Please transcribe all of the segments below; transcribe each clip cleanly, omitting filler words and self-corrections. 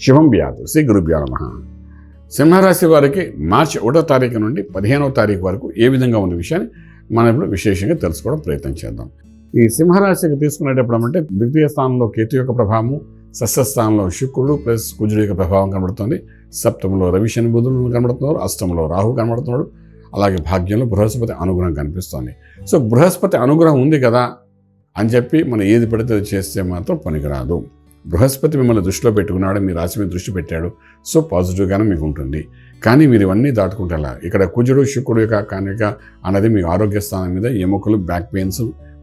శుభం వ్యాధు శ్రీ గురుభ్యో నమః. సింహరాశి వారికి మార్చి 1వ తారీఖు నుండి 15వ తారీఖు వరకు ఏ విధంగా ఉన్న విషయాన్ని మనం ఇప్పుడు విశేషంగా తెలుసుకోవడం ప్రయత్నం చేద్దాం. ఈ సింహరాశికి తీసుకునేటప్పుడు అంటే ద్వితీయ స్థానంలో కేతు యొక్క ప్రభావము, షష్ఠ స్థానంలో శుక్రుడు ప్లస్ కుజుడు యొక్క ప్రభావం కనబడుతుంది. సప్తమంలో రవి శని బుధుడు కనబడుతున్నారు. అష్టమంలో రాహు కనబడుతున్నాడు. అలాగే భాగ్యంలో బృహస్పతి అనుగ్రహం కనిపిస్తోంది. సో బృహస్పతి అనుగ్రహం ఉంది కదా అని చెప్పి మనం ఏది పడితే అది చేస్తే మాత్రం పనికిరాదు. బృహస్పతి మిమ్మల్ని దృష్టిలో పెట్టుకున్నాడు, మీ రాశి మీద దృష్టి పెట్టాడు. సో పాజిటివ్గానే మీకు ఉంటుంది. కానీ మీరు ఇవన్నీ దాటుకుంటారా? ఇక్కడ కుజుడు శుక్రుడు యొక్క కనుక అన్నది మీ ఆరోగ్య స్థానం మీద ఎముకలు, బ్యాక్ పెయిన్స్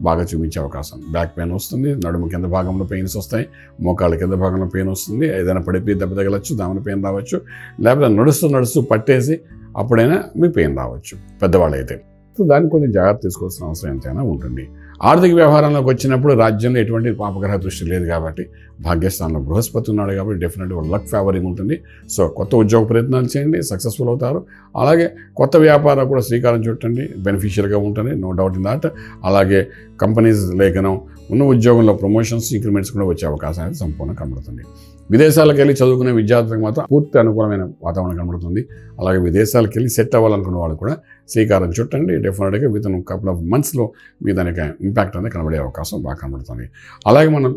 బాగా చూపించే అవకాశం. బ్యాక్ పెయిన్ వస్తుంది, నడుము కింద భాగంలో పెయిన్స్ వస్తాయి, మోకాళ్ళ కింద భాగంలో పెయిన్ వస్తుంది, ఏదైనా పడిపోయి దెబ్బ తగలచ్చు, దాని పెయిన్ రావచ్చు, లేకపోతే నడుస్తూ పట్టేసి అప్పుడైనా మీ పెయిన్ రావచ్చు పెద్దవాళ్ళైతే. సో దానికి కొంచెం జాగ్రత్త తీసుకోవాల్సిన అవసరం ఎంతైనా ఉంటుంది. ఆర్థిక వ్యవహారంలోకి వచ్చినప్పుడు రాజ్యంలో ఎటువంటి పాపగ్రహ దృష్టి లేదు కాబట్టి భాగ్యస్థానంలో బృహస్పతి ఉన్నాడు కాబట్టి డెఫినెట్గా లక్ ఫేవరింగ్ ఉంటుంది. సో కొత్త ఉద్యోగ ప్రయత్నాలు చేయండి, సక్సెస్ఫుల్ అవుతారు. అలాగే కొత్త వ్యాపారం కూడా శ్రీకారం చుట్టండి, బెనిఫిషియల్గా ఉంటుంది, నో డౌట్ ఇన్ దాట్. అలాగే కంపెనీస్ లేఖనం ఉన్న ఉద్యోగంలో ప్రమోషన్స్, ఇంక్రిమెంట్స్ కూడా వచ్చే అవకాశం అనేది సంపూర్ణంగా కనబడుతుంది. విదేశాలకు వెళ్ళి చదువుకునే విద్యార్థులకు మాత్రం పూర్తి అనుకూలమైన వాతావరణం కనబడుతుంది. అలాగే విదేశాలకు వెళ్ళి సెట్ అవ్వాలనుకున్న వాళ్ళు కూడా శ్రీకారం చుట్టండి. డెఫినెట్గా విత్ కపుల్ ఆఫ్ మంత్స్లో మీ దానికి ఇంపాక్ట్ అనేది కనబడే అవకాశం బాగా కనబడుతుంది. అలాగే మనం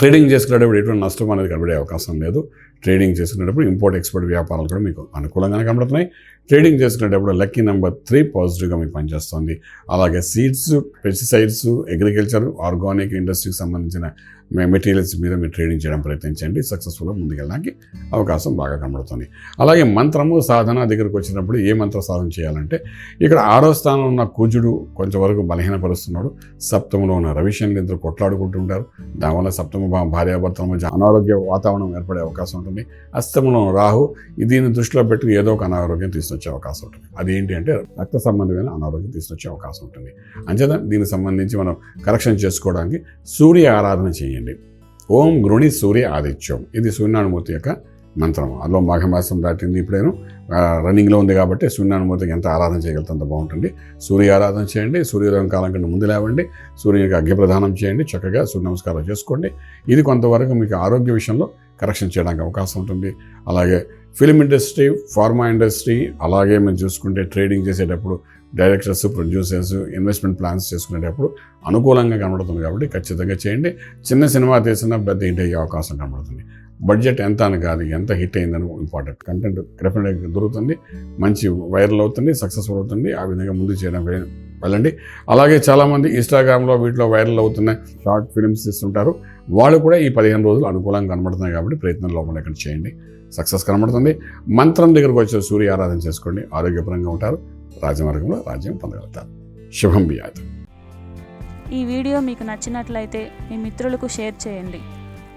ట్రేడింగ్ చేసుకునేటప్పుడు ఎటువంటి నష్టం అనేది కనబడే అవకాశం లేదు. ట్రేడింగ్ చేసుకునేటప్పుడు ఇంపోర్ట్ ఎక్స్పోర్ట్ వ్యాపారాలు కూడా మీకు అనుకూలంగానే కనబడుతున్నాయి. ట్రేడింగ్ చేసుకునేటప్పుడు లక్కీ నెంబర్ 3 పాజిటివ్గా మీకు పనిచేస్తుంది. అలాగే సీడ్స్, పెస్టిసైడ్స్, అగ్రికల్చర్, ఆర్గానిక్ ఇండస్ట్రీకి సంబంధించిన మెటీరియల్స్ మీద మీరు ట్రేడింగ్ చేయడం ప్రయత్నించండి. సక్సెస్ఫుల్గా ముందుకెళ్ళడానికి అవకాశం బాగా కనబడుతుంది. అలాగే మంత్రము సాధన దగ్గరికి వచ్చినప్పుడు ఏ మంత్ర సాధన చేయాలంటే ఇక్కడ 6వ స్థానంలో ఉన్న కుజుడు కొంచెం వరకు బలహీనపరుస్తున్నాడు. సప్తమంలో ఉన్న రవి శనులు ఇద్దరు కొట్లాడుకుంటుంటారు. దానివల్ల సప్తమ భార్యాభర్తల మధ్య అనారోగ్య వాతావరణం ఏర్పడే అవకాశం ఉంటుంది. అష్టమంలో రాహు దీన్ని దృష్టిలో పెట్టుకుని ఏదో ఒక అనారోగ్యం తీసుకొచ్చే అవకాశం ఉంటుంది. అదేంటి అంటే రక్త సంబంధమైన అనారోగ్యం తీసుకొచ్చే అవకాశం ఉంటుంది. అంచేత దీనికి సంబంధించి మనం కరెక్షన్ చేసుకోవడానికి సూర్య ఆరాధన చేయండి. ఓం గృణి సూర్య ఆదిత్యం, ఇది సూర్యనారాయణమూర్తి యొక్క మంత్రం. అందులో మాఘమాసం దాటింది, ఇప్పుడేను రన్నింగ్లో ఉంది కాబట్టి సూర్యనారాయణమూర్తికి ఎంత ఆరాధన చేయగలిగితే అంత బాగుంటుంది. సూర్య ఆరాధన చేయండి. సూర్యోదయం కాలం కంటే ముందు లేవండి, సూర్యునికి అర్ఘ్యప్రదానం చేయండి, చక్కగా సూర్య నమస్కారం చేసుకోండి. ఇది కొంతవరకు మీకు ఆరోగ్య విషయంలో కరెక్షన్ చేయడానికి అవకాశం ఉంటుంది. అలాగే ఫిలిం ఇండస్ట్రీ, ఫార్మా ఇండస్ట్రీ, అలాగే మేము చూసుకుంటే ట్రేడింగ్ చేసేటప్పుడు డైరెక్టర్స్, ప్రొడ్యూసర్స్, ఇన్వెస్ట్మెంట్ ప్లాన్స్ చేసుకునేటప్పుడు అనుకూలంగా కనబడుతుంది కాబట్టి ఖచ్చితంగా చేయండి. చిన్న సినిమా తీసినా పెద్ద హిట్ అయ్యే అవకాశం కనబడుతుంది. బడ్జెట్ ఎంత అని కాదు, ఎంత హిట్ అయిందని ఇంపార్టెంట్. కంటెంట్ డెఫినెట్గా దొరుకుతుంది, మంచి వైరల్ అవుతుంది, సక్సెస్ఫుల్ అవుతుంది. ఆ విధంగా ముందు చేయడం వెళ్ళండి. అలాగే చాలామంది ఇన్స్టాగ్రామ్లో వీటిలో వైరల్ అవుతున్న షార్ట్ ఫిల్మ్స్ తీస్తుంటారు. వాళ్ళు కూడా ఈ 15 రోజులు అనుకూలంగా కనబడుతున్నాయి కాబట్టి ప్రయత్నం లోపల ఇక్కడ చేయండి, సక్సెస్ కనబడుతుంది. మంత్రం దగ్గరకు వచ్చే సూర్య ఆరాధన చేసుకోండి, ఆరోగ్యపరంగా ఉంటారు, రాజమార్గంలో రాజ్యం పొందగలుగుతారు. శుభం వ్యాధి. ఈ వీడియో మీకు నచ్చినట్లయితే మీ మిత్రులకు షేర్ చేయండి.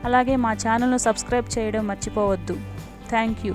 అలాగే మా ఛానల్ను సబ్స్క్రైబ్ చేయడం మర్చిపోవద్దు. Thank you.